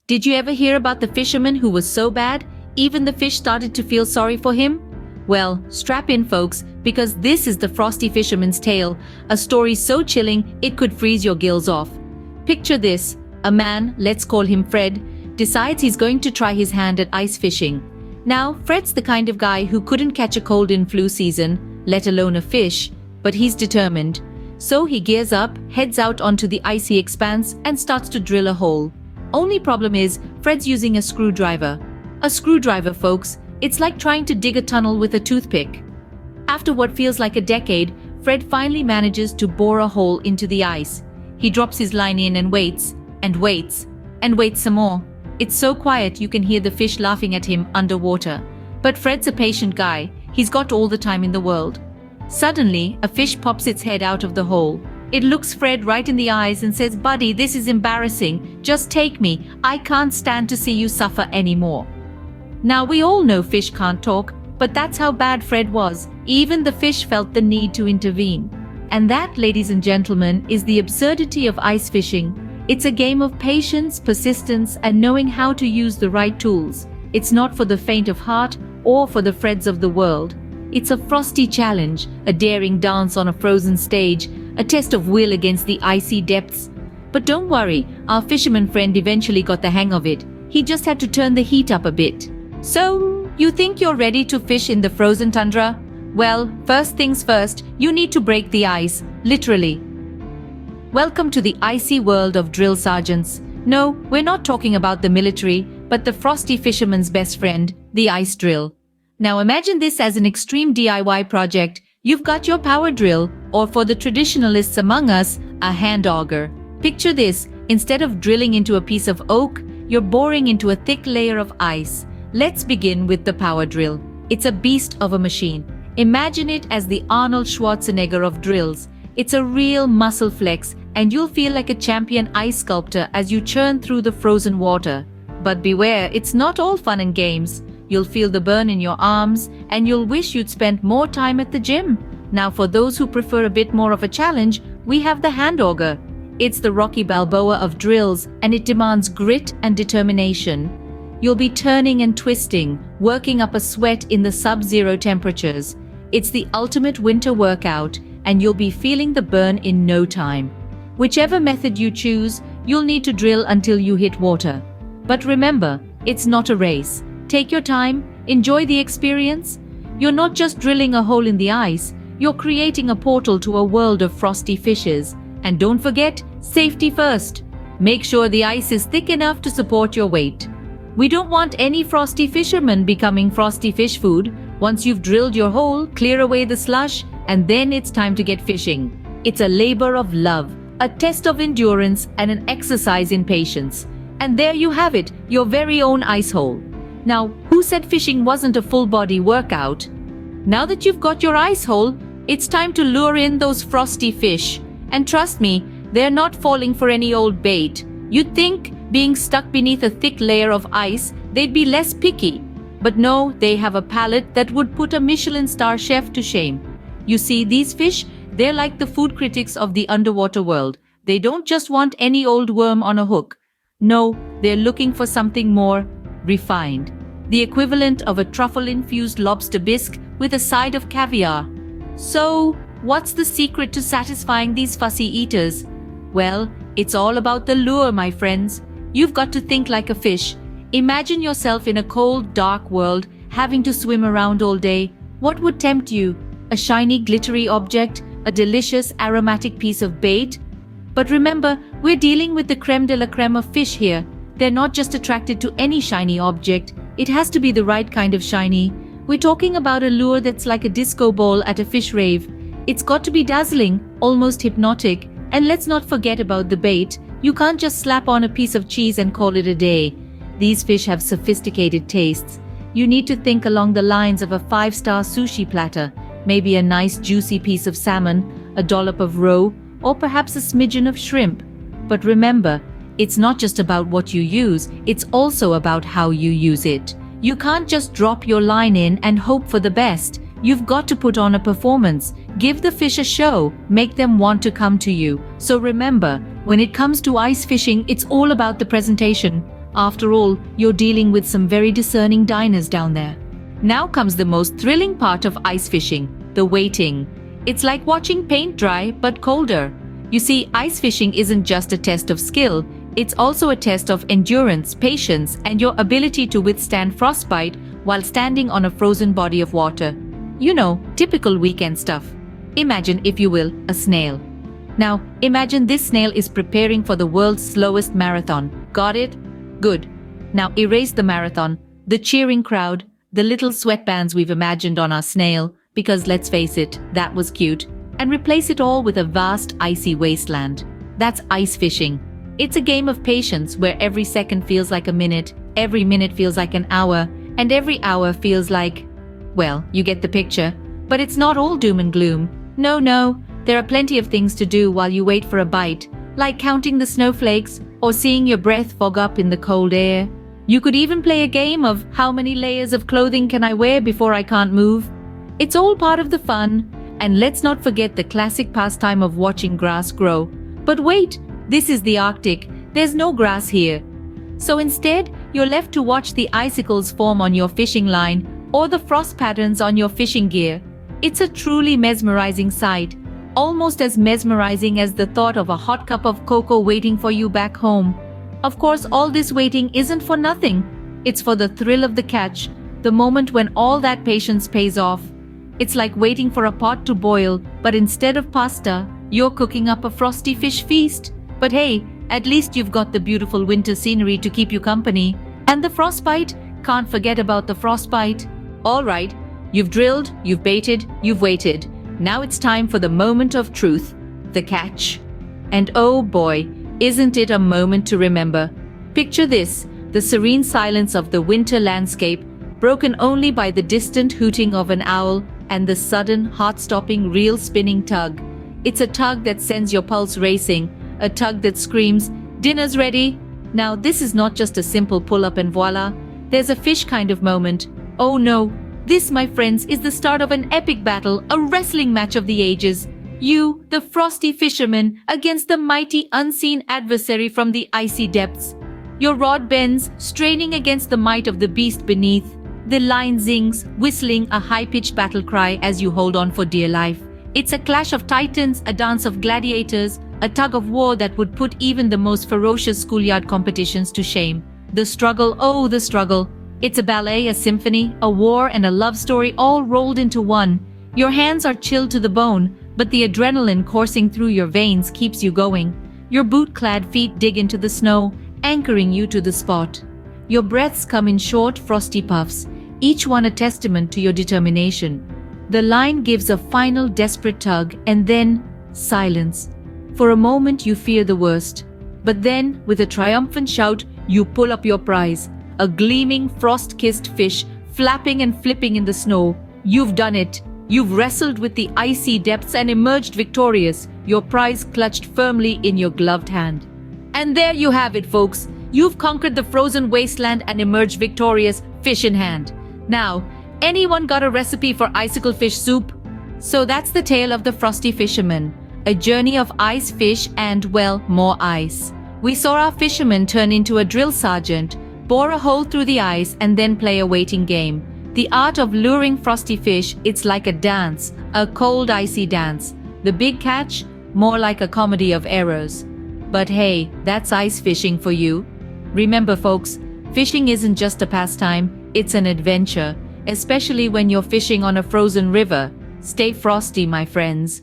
Did you ever hear about the fisherman who was so bad, even the fish started to feel sorry for him? Well, strap in folks, because this is the Frosty Fisherman's Tale, a story so chilling it could freeze your gills off. Picture this, a man, let's call him Fred, decides he's going to try his hand at ice fishing. Now, Fred's the kind of guy who couldn't catch a cold in flu season, let alone a fish, but he's determined. So he gears up, heads out onto the icy expanse and starts to drill a hole. Only problem is, Fred's using a screwdriver. A screwdriver, folks, it's like trying to dig a tunnel with a toothpick. After what feels like a decade, Fred finally manages to bore a hole into the ice. He drops his line in and waits, and waits, and waits some more. It's so quiet you can hear the fish laughing at him underwater. But Fred's a patient guy, he's got all the time in the world. Suddenly, a fish pops its head out of the hole. It looks Fred right in the eyes and says, "Buddy, this is embarrassing. Just take me. I can't stand to see you suffer anymore." Now we all know fish can't talk, but that's how bad Fred was. Even the fish felt the need to intervene. And that, ladies and gentlemen, is the absurdity of ice fishing. It's a game of patience, persistence, and knowing how to use the right tools. It's not for the faint of heart or for the Freds of the world. It's a frosty challenge, a daring dance on a frozen stage, a test of will against the icy depths. But don't worry, our fisherman friend eventually got the hang of it. He just had to turn the heat up a bit. So, you think you're ready to fish in the frozen tundra? Well, first things first, you need to break the ice, literally. Welcome to the icy world of drill sergeants. No, we're not talking about the military, but the frosty fisherman's best friend, the ice drill. Now imagine this as an extreme DIY project. You've got your power drill, or for the traditionalists among us, a hand auger. Picture this, instead of drilling into a piece of oak, you're boring into a thick layer of ice. Let's begin with the power drill. It's a beast of a machine. Imagine it as the Arnold Schwarzenegger of drills. It's a real muscle flex, and you'll feel like a champion ice sculptor as you churn through the frozen water. But beware, it's not all fun and games. You'll feel the burn in your arms, and you'll wish you'd spent more time at the gym. Now for those who prefer a bit more of a challenge, we have the hand auger. It's the Rocky Balboa of drills, and it demands grit and determination. You'll be turning and twisting, working up a sweat in the sub-zero temperatures. It's the ultimate winter workout, and you'll be feeling the burn in no time. Whichever method you choose, you'll need to drill until you hit water. But remember, it's not a race. Take your time, enjoy the experience. You're not just drilling a hole in the ice, you're creating a portal to a world of frosty fishes. And don't forget, safety first. Make sure the ice is thick enough to support your weight. We don't want any frosty fisherman becoming frosty fish food. Once you've drilled your hole, clear away the slush, and then it's time to get fishing. It's a labor of love, a test of endurance, and an exercise in patience. And there you have it, your very own ice hole. Now, who said fishing wasn't a full-body workout? Now that you've got your ice hole, it's time to lure in those frosty fish. And trust me, they're not falling for any old bait. You'd think, being stuck beneath a thick layer of ice, they'd be less picky. But no, they have a palate that would put a Michelin star chef to shame. You see, these fish, they're like the food critics of the underwater world. They don't just want any old worm on a hook. No, they're looking for something more refined. The equivalent of a truffle-infused lobster bisque with a side of caviar. So, what's the secret to satisfying these fussy eaters? Well, it's all about the lure, my friends. You've got to think like a fish. Imagine yourself in a cold, dark world, having to swim around all day. What would tempt you? A shiny, glittery object? A delicious, aromatic piece of bait? But remember, we're dealing with the creme de la creme of fish here. They're not just attracted to any shiny object. It has to be the right kind of shiny. We're talking about a lure that's like a disco ball at a fish rave. It's got to be dazzling, almost hypnotic. And let's not forget about the bait. You can't just slap on a piece of cheese and call it a day. These fish have sophisticated tastes. You need to think along the lines of a 5-star sushi platter, maybe a nice juicy piece of salmon, a dollop of roe, or perhaps a smidgen of shrimp. But remember, it's not just about what you use, it's also about how you use it. You can't just drop your line in and hope for the best. You've got to put on a performance, give the fish a show, make them want to come to you. So remember, when it comes to ice fishing, it's all about the presentation. After all, you're dealing with some very discerning diners down there. Now comes the most thrilling part of ice fishing, the waiting. It's like watching paint dry, but colder. You see, ice fishing isn't just a test of skill, it's also a test of endurance, patience, and your ability to withstand frostbite while standing on a frozen body of water. You know, typical weekend stuff. Imagine, if you will, a snail. Now, imagine this snail is preparing for the world's slowest marathon. Got it? Good. Now erase the marathon, the cheering crowd, the little sweatbands we've imagined on our snail, because let's face it, that was cute, and replace it all with a vast icy wasteland. That's ice fishing. It's a game of patience where every second feels like a minute, every minute feels like an hour, and every hour feels like, well, you get the picture. But it's not all doom and gloom. No, there are plenty of things to do while you wait for a bite, like counting the snowflakes or seeing your breath fog up in the cold air. You could even play a game of how many layers of clothing can I wear before I can't move. It's all part of the fun. And let's not forget the classic pastime of watching grass grow. But wait, this is the Arctic. There's no grass here. So instead, you're left to watch the icicles form on your fishing line or the frost patterns on your fishing gear. It's a truly mesmerizing sight, almost as mesmerizing as the thought of a hot cup of cocoa waiting for you back home. Of course, all this waiting isn't for nothing. It's for the thrill of the catch, the moment when all that patience pays off. It's like waiting for a pot to boil, but instead of pasta, you're cooking up a frosty fish feast. But hey, at least you've got the beautiful winter scenery to keep you company. And the frostbite? Can't forget about the frostbite. All right, you've drilled, you've baited, you've waited. Now it's time for the moment of truth, the catch. And oh boy, isn't it a moment to remember? Picture this, the serene silence of the winter landscape, broken only by the distant hooting of an owl and the sudden, heart-stopping, reel-spinning tug. It's a tug that sends your pulse racing, a tug that screams, "Dinner's ready!" Now, this is not just a simple pull-up and voila. There's a fish kind of moment. Oh no, this, my friends, is the start of an epic battle, a wrestling match of the ages. You, the frosty fisherman, against the mighty unseen adversary from the icy depths. Your rod bends, straining against the might of the beast beneath. The line zings, whistling a high-pitched battle cry as you hold on for dear life. It's a clash of titans, a dance of gladiators, a tug of war that would put even the most ferocious schoolyard competitions to shame. The struggle, oh the struggle. It's a ballet, a symphony, a war, and a love story all rolled into one. Your hands are chilled to the bone, but the adrenaline coursing through your veins keeps you going. Your boot-clad feet dig into the snow, anchoring you to the spot. Your breaths come in short, frosty puffs, each one a testament to your determination. The line gives a final desperate tug, and then silence. For a moment you fear the worst. But then, with a triumphant shout, you pull up your prize. A gleaming, frost-kissed fish, flapping and flipping in the snow. You've done it. You've wrestled with the icy depths and emerged victorious, your prize clutched firmly in your gloved hand. And there you have it, folks. You've conquered the frozen wasteland and emerged victorious, fish in hand. Now, anyone got a recipe for icicle fish soup? So that's the tale of the frosty fisherman. A journey of ice, fish, and, well, more ice. We saw our fisherman turn into a drill sergeant, bore a hole through the ice, and then play a waiting game. The art of luring frosty fish, it's like a dance, a cold, icy dance. The big catch, more like a comedy of errors. But hey, that's ice fishing for you. Remember, folks, fishing isn't just a pastime, it's an adventure, especially when you're fishing on a frozen river. Stay frosty, my friends.